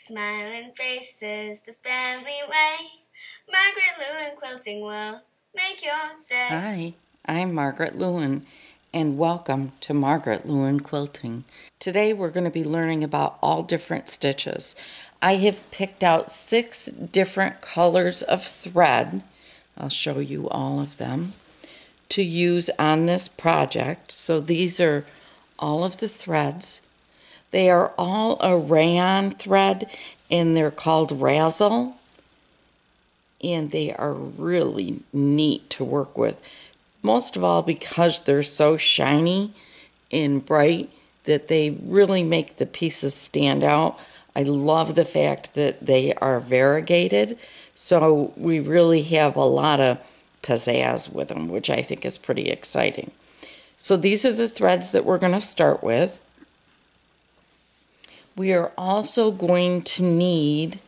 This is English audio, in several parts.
Smiling faces, the family way. Margaret Lewin Quilting will make your day. Hi, I'm Margaret Lewin, and welcome to Margaret Lewin Quilting. Today we're going to be learning about all different stitches. I have picked out 6 different colors of thread. I'll show you all of them to use on this project. So these are all of the threads. They are all a rayon thread, and they're called Razzle. And they are really neat to work with. Most of all because they're so shiny and bright that they really make the pieces stand out. I love the fact that they are variegated, so we really have a lot of pizzazz with them, which I think is pretty exciting. So these are the threads that we're going to start with. We are also going to need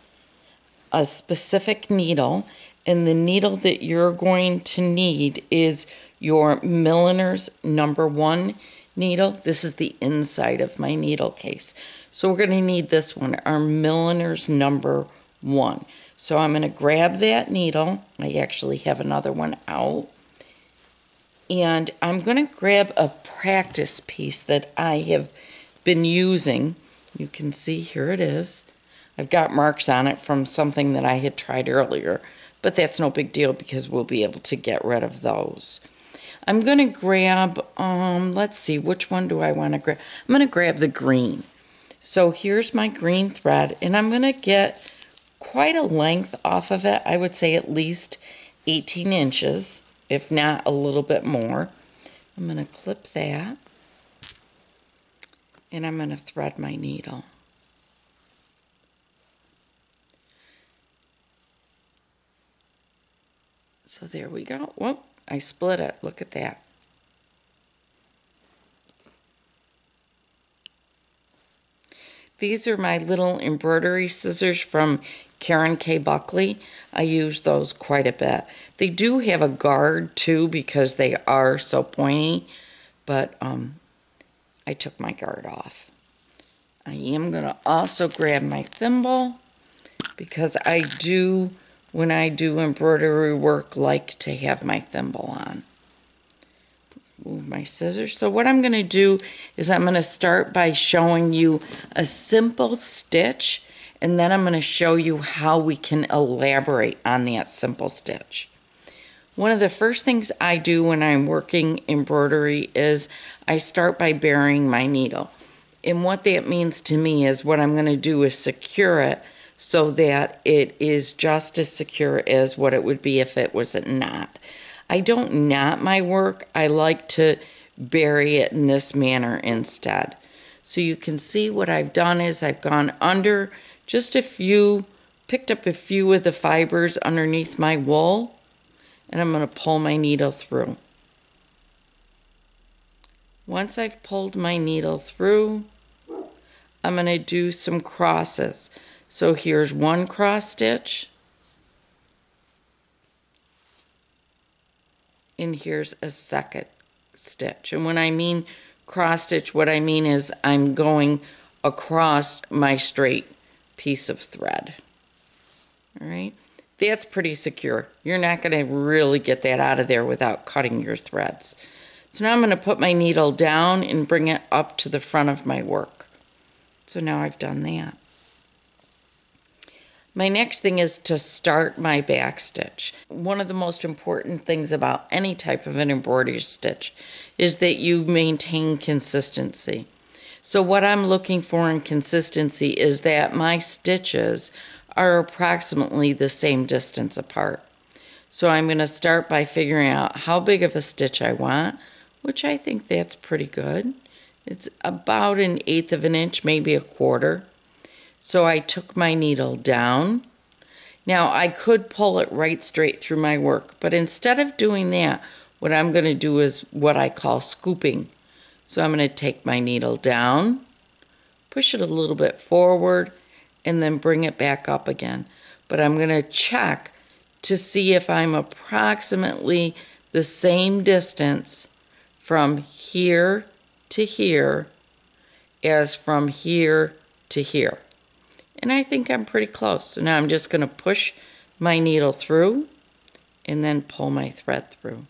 a specific needle, and the needle that you're going to need is your milliner's number 1 needle. This is the inside of my needle case. So we're going to need this one, our milliner's number 1. So I'm going to grab that needle. I actually have another one out. And I'm going to grab a practice piece that I have been using. You can see here it is. I've got marks on it from something that I had tried earlier, but that's no big deal because we'll be able to get rid of those. I'm going to grab, let's see, which one do I want to grab? I'm going to grab the green. So here's my green thread, and I'm going to get quite a length off of it. I would say at least 18 inches, if not a little bit more. I'm going to clip that, and I'm going to thread my needle. So there we go. Whoop, I split it. Look at that. These are my little embroidery scissors from Karen K. Buckley. I use those quite a bit. They do have a guard too because they are so pointy, but I took my guard off. I am going to also grab my thimble because I do, when I do embroidery work, like to have my thimble on. Move my scissors. So what I'm going to do is I'm going to start by showing you a simple stitch, and then I'm going to show you how we can elaborate on that simple stitch. One of the first things I do when I'm working embroidery is I start by burying my needle. And what that means to me is what I'm going to do is secure it so that it is just as secure as what it would be if it was a knot. I don't knot my work. I like to bury it in this manner instead. So you can see what I've done is I've gone under just a few, picked up a few of the fibers underneath my wool, and I'm going to pull my needle through. Once I've pulled my needle through, I'm going to do some crosses. So here's one cross stitch, and here's a second stitch. And when I mean cross stitch, what I mean is I'm going across my straight piece of thread. All right, that's pretty secure. You're not going to really get that out of there without cutting your threads. So now I'm going to put my needle down and bring it up to the front of my work. So now I've done that. My next thing is to start my back stitch. One of the most important things about any type of an embroidery stitch is that you maintain consistency. So what I'm looking for in consistency is that my stitches are approximately the same distance apart. So I'm going to start by figuring out how big of a stitch I want, which I think that's pretty good. It's about 1/8 of an inch, maybe 1/4. So I took my needle down. Now I could pull it right straight through my work, but instead of doing that, what I'm going to do is what I call scooping. So I'm going to take my needle down, push it a little bit forward, and then bring it back up again. But I'm going to check to see if I'm approximately the same distance from here to here as from here to here. And I think I'm pretty close. So now I'm just going to push my needle through and then pull my thread through.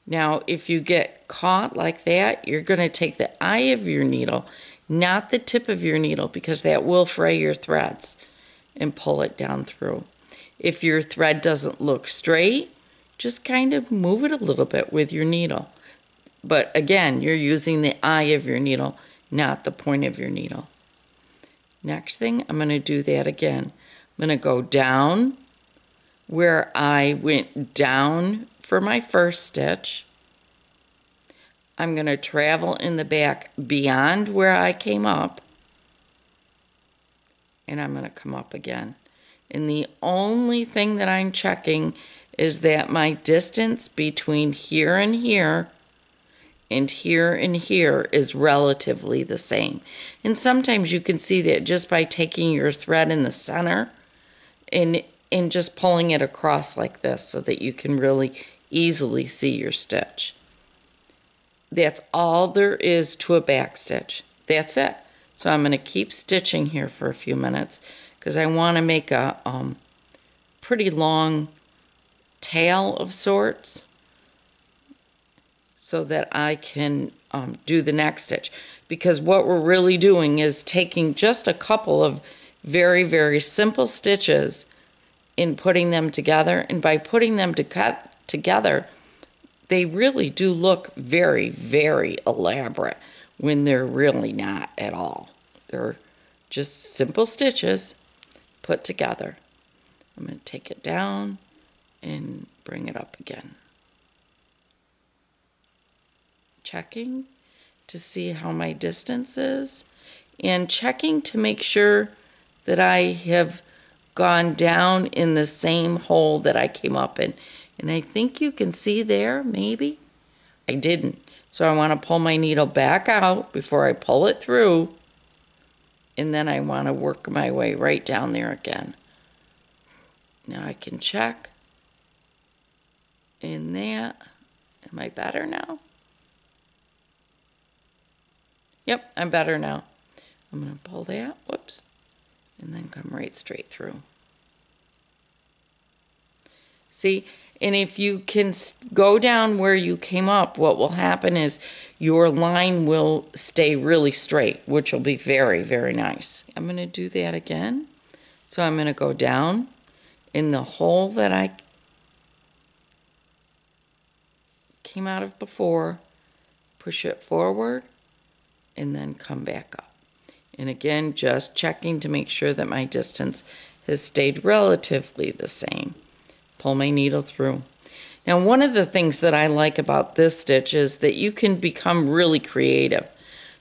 Now, if you get caught like that, you're going to take the eye of your needle, not the tip of your needle, because that will fray your threads, and pull it down through. If your thread doesn't look straight, just kind of move it a little bit with your needle. But again, you're using the eye of your needle, not the point of your needle. Next thing, I'm going to do that again. I'm going to go down where I went down for my first stitch. I'm going to travel in the back beyond where I came up, and I'm going to come up again. And the only thing that I'm checking is that my distance between here and here and here and here is relatively the same. And sometimes you can see that just by taking your thread in the center and just pulling it across like this so that you can really easily see your stitch. That's all there is to a back stitch. That's it. So I'm going to keep stitching here for a few minutes because I want to make a pretty long tail of sorts so that I can do the next stitch. Because what we're really doing is taking just a couple of very, very simple stitches and putting them together. And by putting them together, they really do look very, very elaborate when they're really not at all. They're just simple stitches put together. I'm going to take it down and bring it up again. Checking to see how my distance is and checking to make sure that I have gone down in the same hole that I came up in. And I think you can see there, maybe. I didn't. So I want to pull my needle back out before I pull it through. And then I want to work my way right down there again. Now I can check. In that. Am I better now? Yep, I'm better now. I'm going to pull that. Whoops. And then come right straight through. See? And if you can go down where you came up, what will happen is your line will stay really straight, which will be very, very nice. I'm going to do that again. So I'm going to go down in the hole that I came out of before, push it forward, and then come back up. And again, just checking to make sure that my distance has stayed relatively the same. Pull my needle through. Now, one of the things that I like about this stitch is that you can become really creative.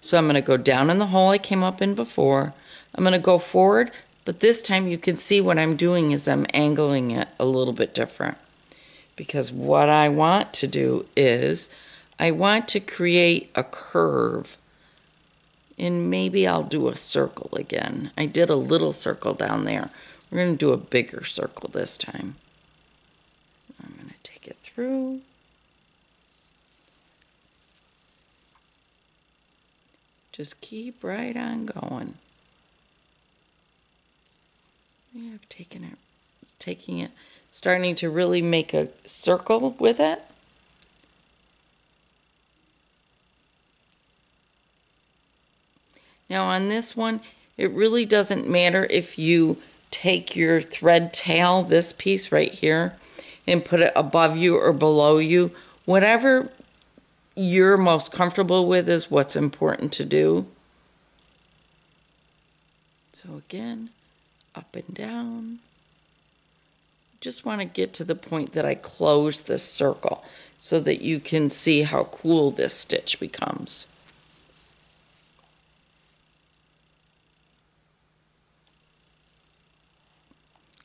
So I'm going to go down in the hole I came up in before. I'm going to go forward, but this time you can see what I'm doing is I'm angling it a little bit different. Because what I want to do is I want to create a curve. And maybe I'll do a circle again. I did a little circle down there. We're going to do a bigger circle this time. I'm going to take it through. Just keep right on going. Yeah, I've taking it, starting to really make a circle with it. Now on this one, it really doesn't matter if you take your thread tail, this piece right here, and put it above you or below you. Whatever you're most comfortable with is what's important to do. So again, up and down. Just want to get to the point that I close this circle so that you can see how cool this stitch becomes.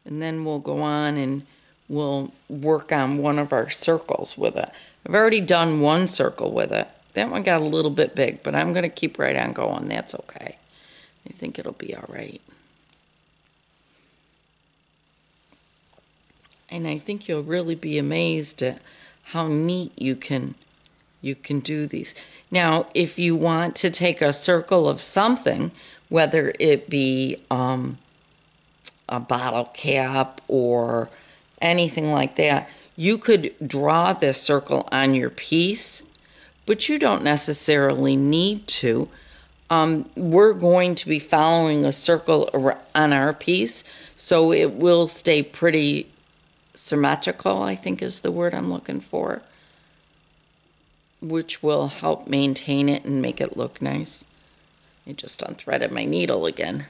And then we'll go on and we'll work on one of our circles with it. I've already done one circle with it. That one got a little bit big, but I'm going to keep right on going. That's okay. I think it'll be all right. And I think you'll really be amazed at how neat you can do these. Now, if you want to take a circle of something, whether it be a bottle cap or anything like that. You could draw this circle on your piece, but you don't necessarily need to. We're going to be following a circle on our piece, so it will stay pretty symmetrical, I think is the word I'm looking for, which will help maintain it and make it look nice. I just unthreaded my needle again.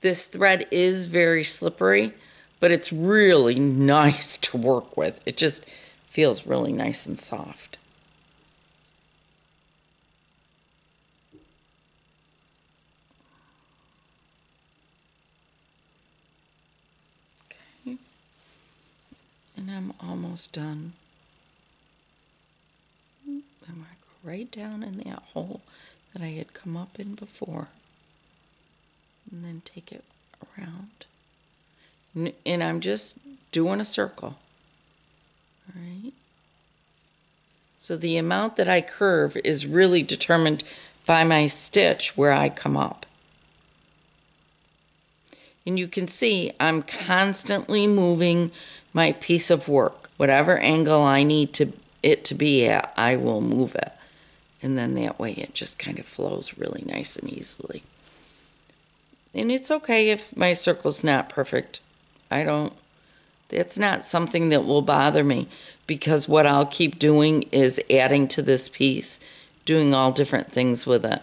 This thread is very slippery, but it's really nice to work with. It just feels really nice and soft. Okay. And I'm almost done. I'm going to go right down in that hole that I had come up in before. And then take it around. And I'm just doing a circle. All right. So the amount that I curve is really determined by my stitch where I come up. And you can see I'm constantly moving my piece of work. Whatever angle I need it to be at, I will move it. And then that way it just kind of flows really nice and easily. And it's okay if my circle's not perfect. That's not something that will bother me, because what I'll keep doing is adding to this piece, doing all different things with it.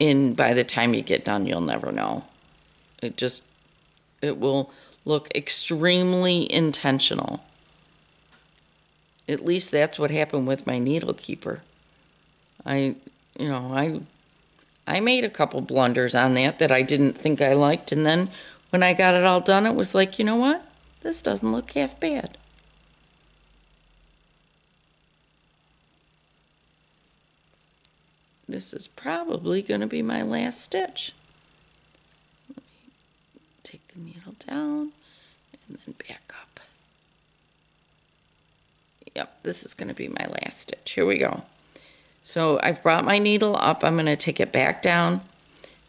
And by the time you get done, you'll never know. It will look extremely intentional. At least that's what happened with my needle keeper. I made a couple blunders on that I didn't think I liked, and then when I got it all done, it was like, you know what? This doesn't look half bad. This is probably going to be my last stitch. Let me take the needle down and then back up. Yep, this is going to be my last stitch. Here we go. So I've brought my needle up. I'm going to take it back down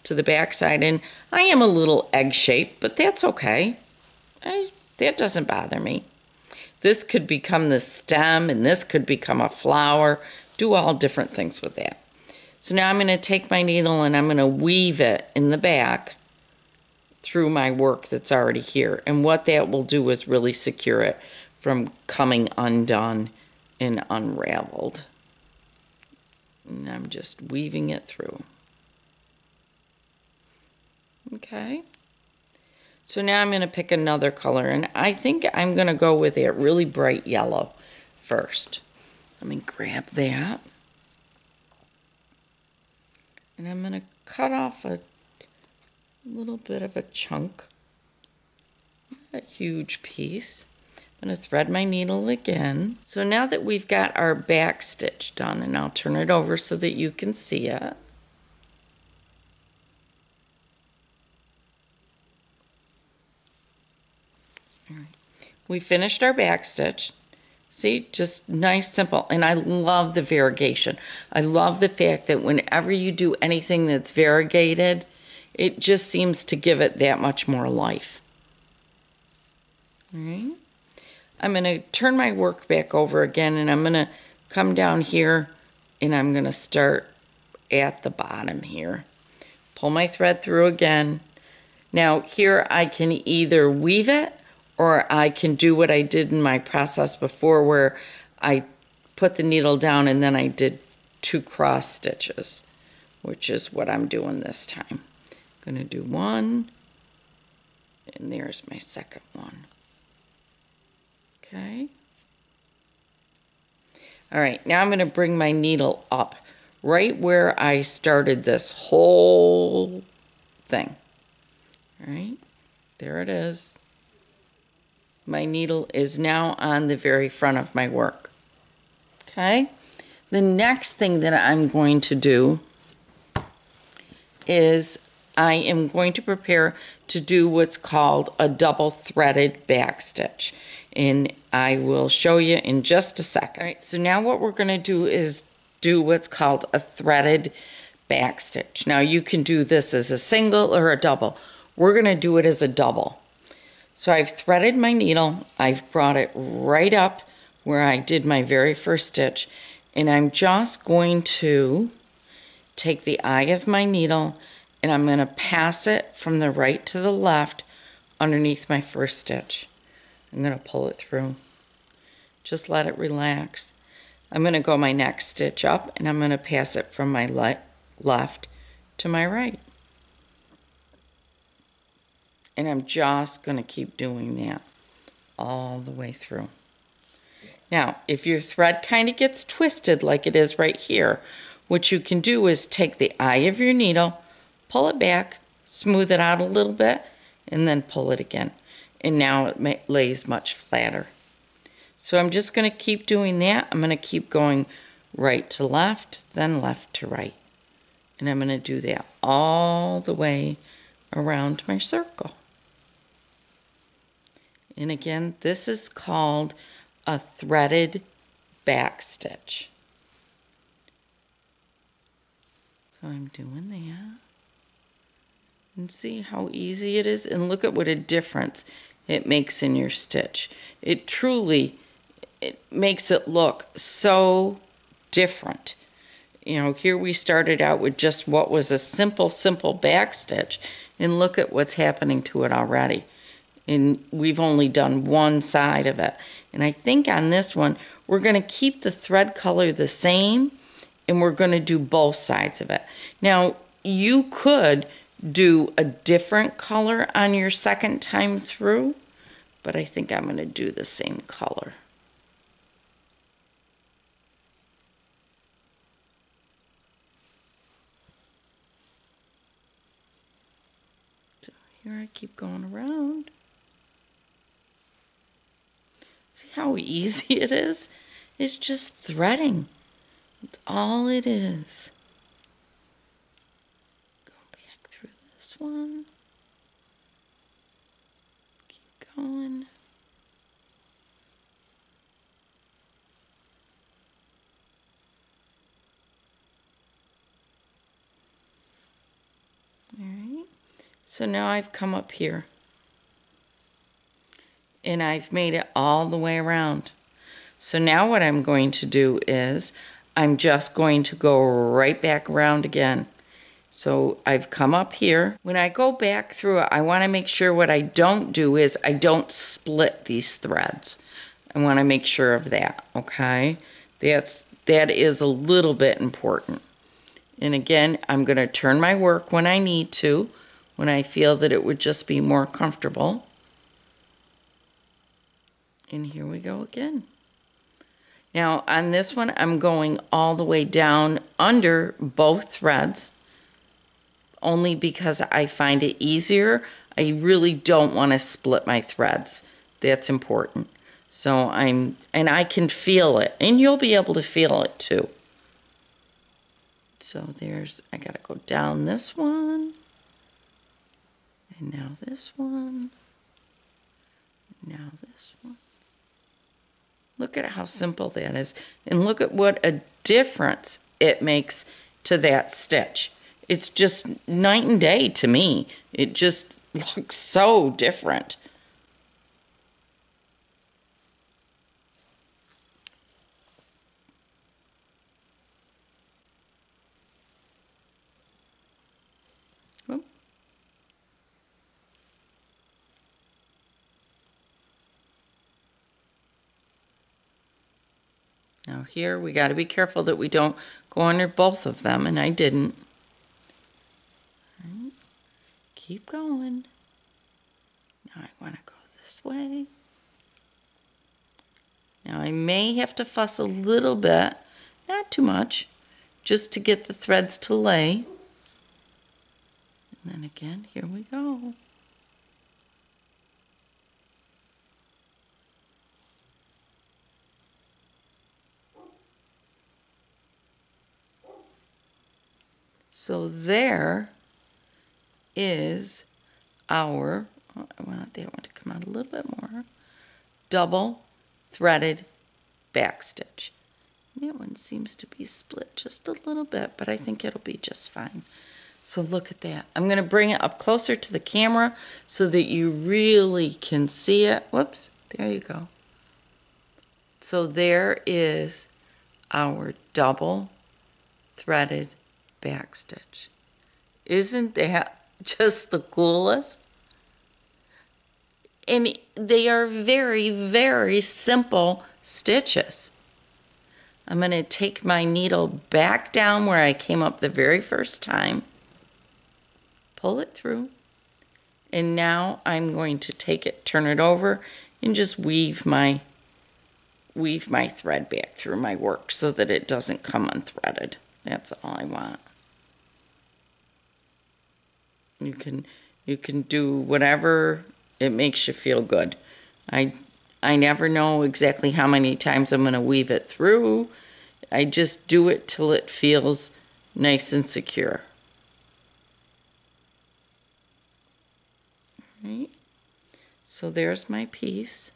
to the back side, and I am a little egg-shaped, but that's okay. That doesn't bother me. This could become the stem, and this could become a flower. Do all different things with that. So now I'm going to take my needle and I'm going to weave it in the back through my work that's already here. And what that will do is really secure it from coming undone and unraveled. And I'm just weaving it through. Okay. So now I'm going to pick another color, and I think I'm going to go with that really bright yellow first. Let me grab that. And I'm going to cut off a little bit of a chunk, not a huge piece. I'm going to thread my needle again. So now that we've got our back stitch done, and I'll turn it over so that you can see it. All right. We finished our back stitch. See, just nice, simple. And I love the variegation. I love the fact that whenever you do anything that's variegated, it just seems to give it that much more life. All right. I'm going to turn my work back over again, and I'm going to come down here, and I'm going to start at the bottom here. Pull my thread through again. Now here I can either weave it, or I can do what I did in my process before, where I put the needle down and then I did 2 cross stitches, which is what I'm doing this time. I'm going to do 1, and there's my second one. Okay. All right, now I'm going to bring my needle up right where I started this whole thing. All right, there it is. My needle is now on the very front of my work. Okay, the next thing that I'm going to do is I am going to prepare to do what's called a double threaded back stitch. and I will show you in just a second. All right, so now what we're going to do is do what's called a threaded back stitch. Now you can do this as a single or a double. We're going to do it as a double. So I've threaded my needle, I've brought it right up where I did my very first stitch, and I'm just going to take the eye of my needle and I'm going to pass it from the right to the left underneath my first stitch. I'm going to pull it through. Just let it relax. I'm going to go my next stitch up and I'm going to pass it from my left to my right. And I'm just going to keep doing that all the way through. Now, if your thread kind of gets twisted like it is right here, what you can do is take the eye of your needle, pull it back, smooth it out a little bit, and then pull it again. And now it lays much flatter. So I'm just going to keep doing that. I'm going to keep going right to left, then left to right. And I'm going to do that all the way around my circle. And again, this is called a threaded back stitch. So I'm doing that. And see how easy it is? And look at what a difference it makes in your stitch. It truly, it makes it look so different. You know, here we started out with just what was a simple back stitch, and look at what's happening to it already. And we've only done one side of it. And I think on this one, we're going to keep the thread color the same, and we're going to do both sides of it. Now, you could do a different color on your second time through, but I think I'm going to do the same color. So here I keep going around. See how easy it is? It's just threading. It's all it is. Go back through this one. Keep going. All right. So now I've come up here. And I've made it all the way around. So now what I'm going to do is I'm just going to go right back around again. So I've come up here. When I go back through it, I want to make sure what I don't do is I don't split these threads. I want to make sure of that, okay? That is a little bit important. And again, I'm going to turn my work when I need to, when I feel that it would just be more comfortable. And here we go again. Now on this one, I'm going all the way down under both threads, only because I find it easier. I really don't want to split my threads. That's important. So and I can feel it, and you'll be able to feel it too. So I gotta go down this one, and now this one, now this one. Look at how simple that is. And look at what a difference it makes to that stitch. It's just night and day to me. It just looks so different. Whoop. Now here we got to be careful that we don't go under both of them, and I didn't. Right. Keep going. Now I want to go this way. Now I may have to fuss a little bit, not too much, just to get the threads to lay. And then again, here we go. So there is our, I want that one to come out a little bit more. double threaded back stitch. That one seems to be split just a little bit, but I think it'll be just fine. So look at that. I'm going to bring it up closer to the camera so that you really can see it. Whoops, there you go. So there is our double threaded back stitch. Isn't that just the coolest? And they are very, very simple stitches. I'm going to take my needle back down where I came up the very first time, pull it through, and now I'm going to take it, turn it over, and just weave my thread back through my work so that it doesn't come unthreaded. That's all I want. You can do whatever it makes you feel good. I never know exactly how many times I'm going to weave it through. I just do it till it feels nice and secure. Right. So there's my piece.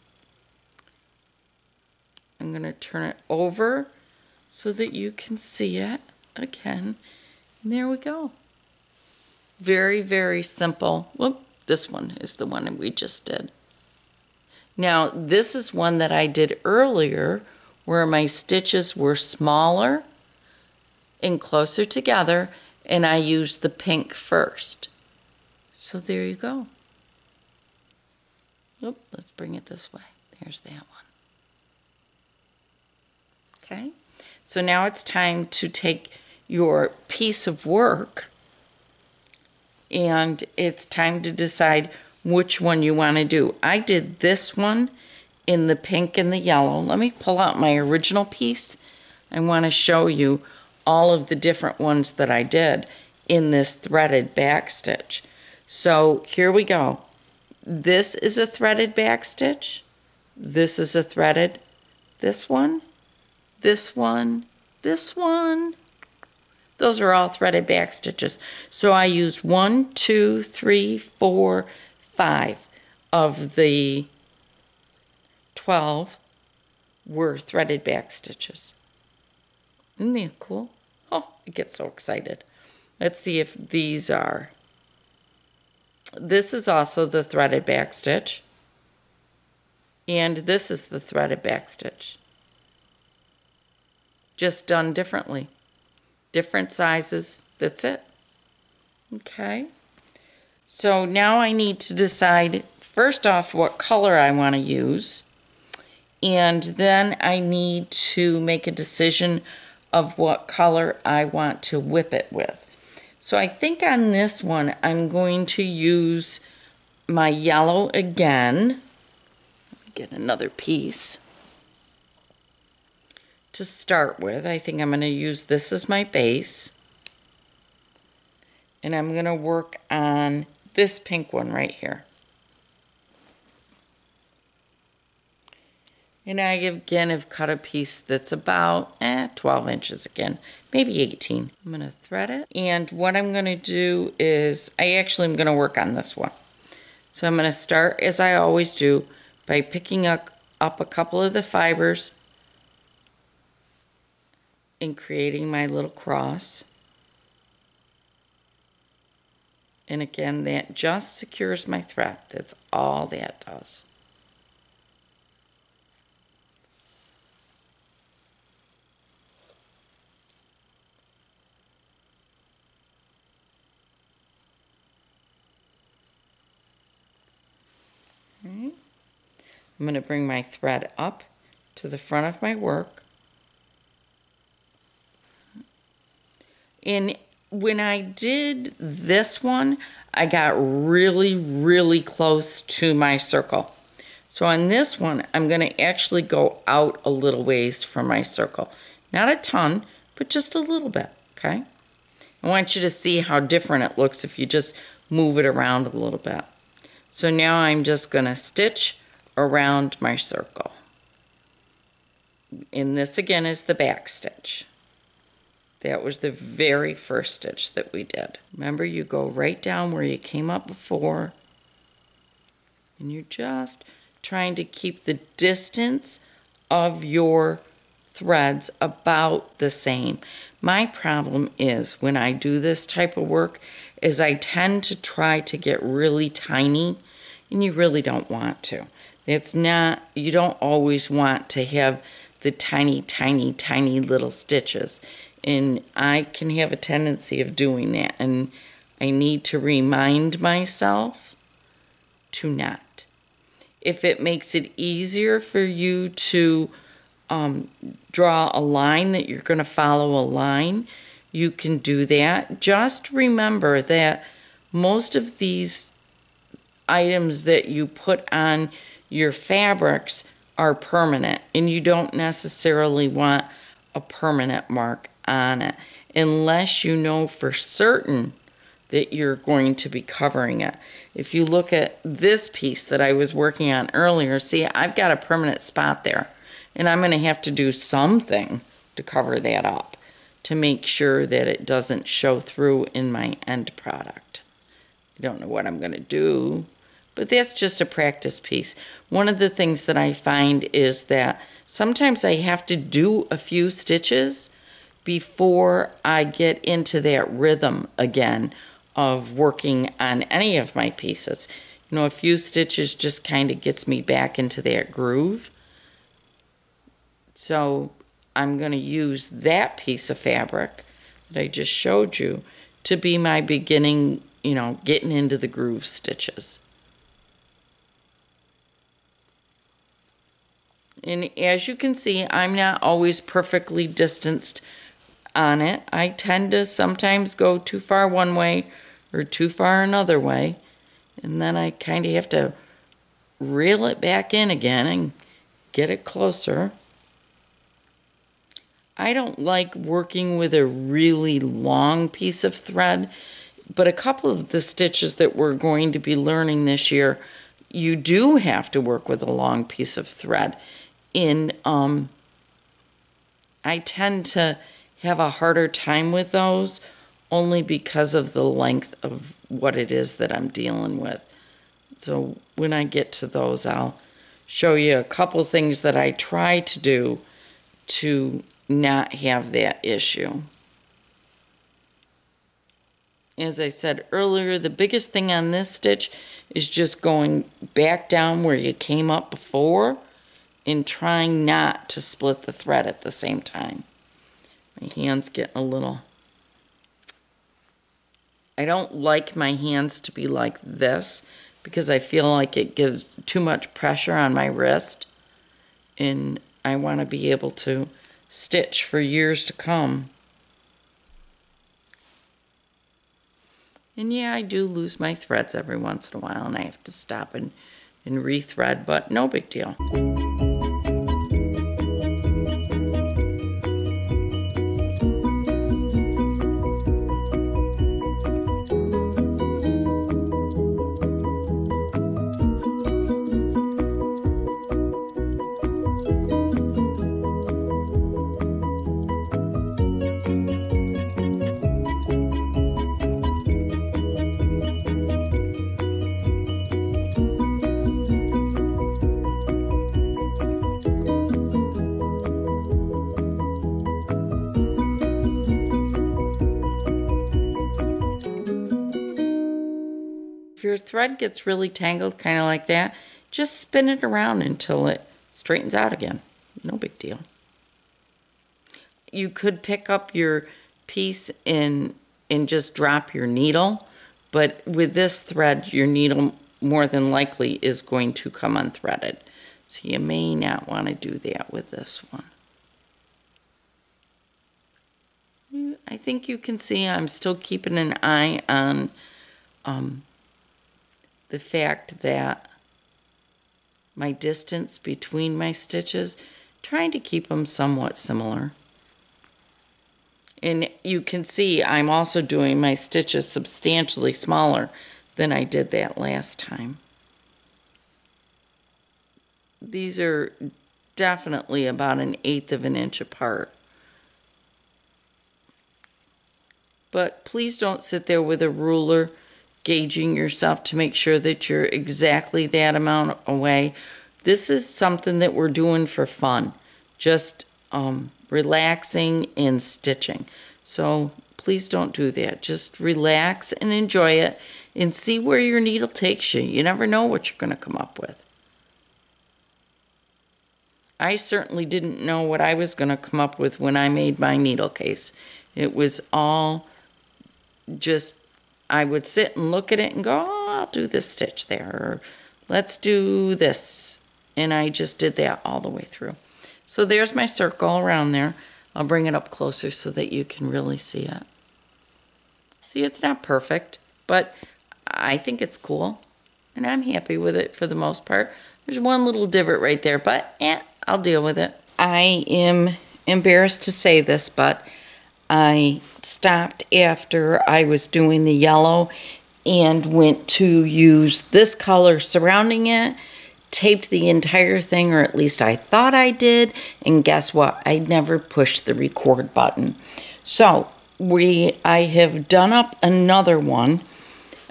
I'm going to turn it over so that you can see it again. And there we go. Very, very simple. Whoop, this one is the one we just did. Now, this is one that I did earlier where my stitches were smaller and closer together, and I used the pink first. So there you go. Oop, let's bring it this way. There's that one. Okay, so now it's time to take your piece of work and it's time to decide which one you want to do. I did this one in the pink and the yellow. Let me pull out my original piece. I want to show you all of the different ones that I did in this threaded back stitch. So here we go. This is a threaded back stitch. This is a threaded, this one, this one, this one. Those are all threaded back stitches. So I used 1, 2, 3, 4, 5 of the 12 were threaded back stitches. Isn't that cool? Oh, I get so excited. Let's see if these are. This is also the threaded back stitch. And this is the threaded back stitch. Just done differently. Different sizes, that's it. Okay. So now I need to decide first off what color I want to use. And then I need to make a decision of what color I want to whip it with. So I think on this one I'm going to use my yellow again. Let me get another piece. To start with, I think I'm going to use this as my base. And I'm going to work on this pink one right here. And I again have cut a piece that's about 12 inches again, maybe 18. I'm going to thread it. And what I'm going to do is, I actually am going to work on this one. So I'm going to start, as I always do, by picking up a couple of the fibers and creating my little cross. And again, that just secures my thread. That's all that does. All right. I'm going to bring my thread up to the front of my work. And when I did this one, I got really, really close to my circle. So on this one, I'm going to actually go out a little ways from my circle. Not a ton, but just a little bit, okay? I want you to see how different it looks if you just move it around a little bit. So now I'm just going to stitch around my circle. And this again is the back stitch. That was the very first stitch that we did. Remember, you go right down where you came up before, and you just trying to keep the distance of your threads about the same. My problem is when I do this type of work is I tend to try to get really tiny, and you really don't want to. It's not, you don't always want to have the tiny, tiny, tiny little stitches. And I can have a tendency of doing that, and I need to remind myself to not. If it makes it easier for you to draw a line that you're going to follow a line, you can do that. Just remember that most of these items that you put on your fabrics are permanent, and you don't necessarily want a permanent mark on it unless you know for certain that you're going to be covering it. If you look at this piece that I was working on earlier, see, I've got a permanent spot there, and I'm going to have to do something to cover that up to make sure that it doesn't show through in my end product. I don't know what I'm going to do, but that's just a practice piece. One of the things that I find is that sometimes I have to do a few stitches before I get into that rhythm again of working on any of my pieces. You know, a few stitches just kind of gets me back into that groove. So I'm going to use that piece of fabric that I just showed you to be my beginning, you know, getting into the groove stitches. And as you can see, I'm not always perfectly distanced on it. I tend to sometimes go too far one way or too far another way, and then I kind of have to reel it back in again and get it closer. I don't like working with a really long piece of thread, but a couple of the stitches that we're going to be learning this year, you do have to work with a long piece of thread. I tend to have a harder time with those only because of the length of what it is that I'm dealing with. So when I get to those, I'll show you a couple things that I try to do to not have that issue. As I said earlier, the biggest thing on this stitch is just going back down where you came up before and trying not to split the thread at the same time. My hand's getting a little... I don't like my hands to be like this because I feel like it gives too much pressure on my wrist, and I want to be able to stitch for years to come. And yeah, I do lose my threads every once in a while, and I have to stop and rethread, but no big deal. If your thread gets really tangled, kind of like that, just spin it around until it straightens out again. No big deal. You could pick up your piece and just drop your needle, but with this thread, your needle more than likely is going to come unthreaded. So you may not want to do that with this one. I think you can see I'm still keeping an eye on the fact that my distance between my stitches, trying to keep them somewhat similar. And you can see I'm also doing my stitches substantially smaller than I did that last time. These are definitely about 1/8 of an inch apart. But please don't sit there with a ruler gauging yourself to make sure that you're exactly that amount away. This is something that we're doing for fun, just relaxing and stitching. So please don't do that. Just relax and enjoy it and see where your needle takes you. You never know what you're going to come up with. I certainly didn't know what I was going to come up with when I made my needle case. It was all just, I would sit and look at it and go, oh, I'll do this stitch there, or let's do this. And I just did that all the way through. So there's my circle around there. I'll bring it up closer so that you can really see it. See, it's not perfect, but I think it's cool. And I'm happy with it for the most part. There's one little divot right there, but I'll deal with it. I am embarrassed to say this, but I stopped after I was doing the yellow and went to use this color surrounding it, taped the entire thing, or at least I thought I did, and guess what? I never pushed the record button. So I have done up another one.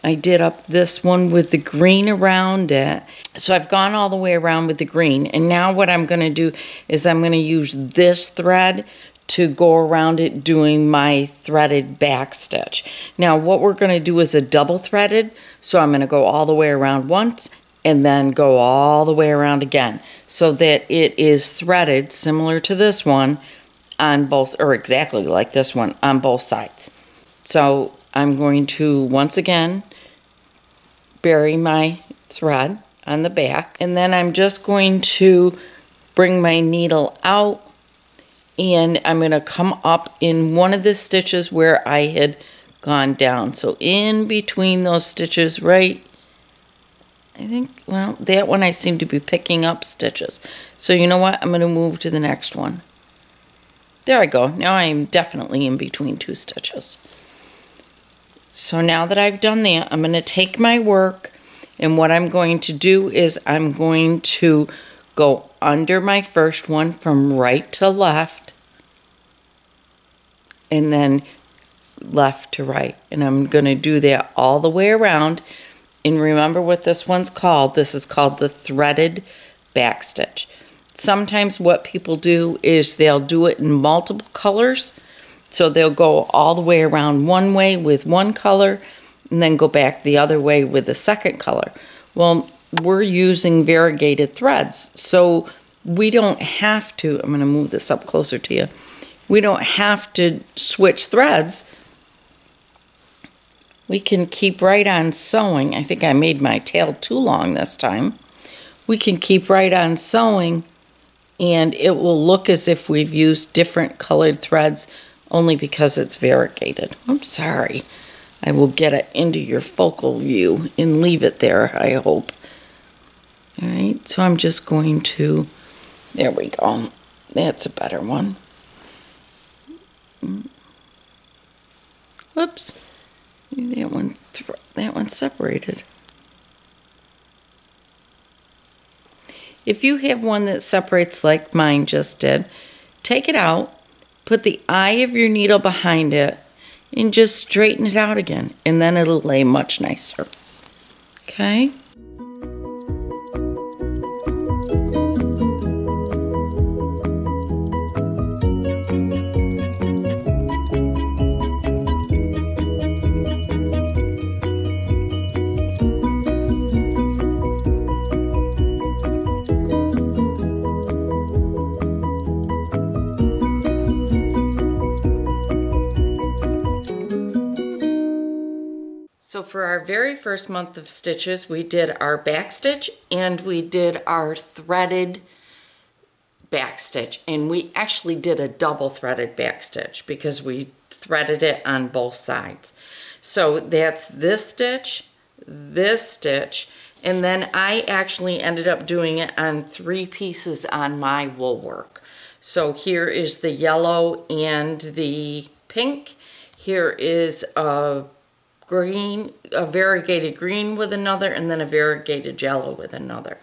I did up this one with the green around it. So I've gone all the way around with the green, and now what I'm going to do is I'm going to use this thread to go around it doing my threaded back stitch. Now what we're going to do is a double threaded, so I'm going to go all the way around once and then go all the way around again so that it is threaded similar to this one on both, or exactly like this one on both sides. So I'm going to once again bury my thread on the back, and then I'm just going to bring my needle out, and I'm going to come up in one of the stitches where I had gone down. So in between those stitches, right, I think, well, that one I seem to be picking up stitches. So you know what? I'm going to move to the next one. There I go. Now I am definitely in between two stitches. So now that I've done that, I'm going to take my work, and what I'm going to do is I'm going to go under my first one from right to left, and then left to right. And I'm going to do that all the way around. And remember what this one's called. This is called the threaded back stitch. Sometimes what people do is they'll do it in multiple colors. So they'll go all the way around one way with one color and then go back the other way with the second color. Well, we're using variegated threads, so we don't have to, I'm going to move this up closer to you, we don't have to switch threads. We can keep right on sewing. I think I made my tail too long this time. We can keep right on sewing, and it will look as if we've used different colored threads only because it's variegated. I'm sorry. I will get it into your focal view and leave it there, I hope. All right, so I'm just going to, there we go. That's a better one. Whoops. That one separated. If you have one that separates like mine just did, take it out, put the eye of your needle behind it, and just straighten it out again, and then it'll lay much nicer. Okay? So for our very first month of stitches, we did our back stitch and we did our threaded back stitch. And we actually did a double threaded back stitch because we threaded it on both sides. So that's this stitch, and then I actually ended up doing it on 3 pieces on my wool work. So here is the yellow and the pink. Here is a green, a variegated green with another, and then a variegated yellow with another.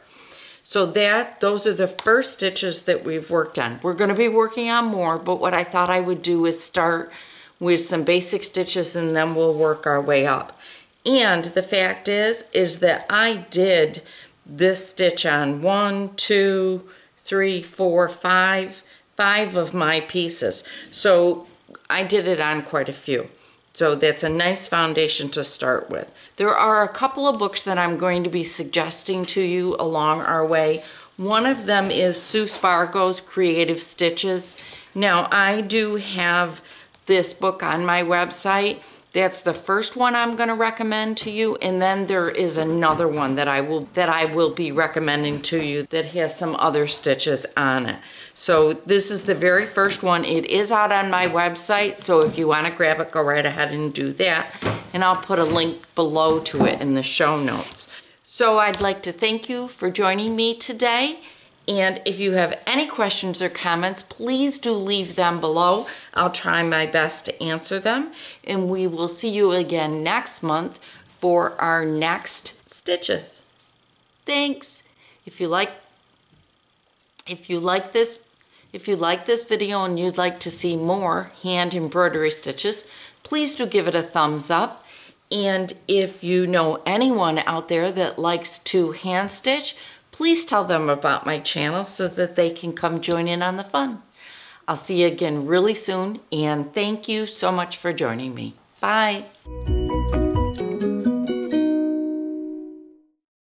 So those are the first stitches that we've worked on. We're going to be working on more, but what I thought I would do is start with some basic stitches and then we'll work our way up. And the fact is that I did this stitch on 1, 2, 3, 4, 5 of my pieces. So I did it on quite a few. So that's a nice foundation to start with. There are a couple of books that I'm going to be suggesting to you along our way. One of them is Sue Spargo's Creative Stitches. Now, I do have this book on my website. That's the first one I'm going to recommend to you, and then there is another one that I will be recommending to you that has some other stitches on it. So this is the very first one. It is out on my website, so if you want to grab it, go right ahead and do that. And I'll put a link below to it in the show notes. So I'd like to thank you for joining me today. And if you have any questions or comments, please do leave them below. I'll try my best to answer them. And we will see you again next month for our next stitches. Thanks. If you like this video and you'd like to see more hand embroidery stitches, please do give it a thumbs up. And if you know anyone out there that likes to hand stitch, please tell them about my channel so that they can come join in on the fun. I'll see you again really soon, and thank you so much for joining me. Bye.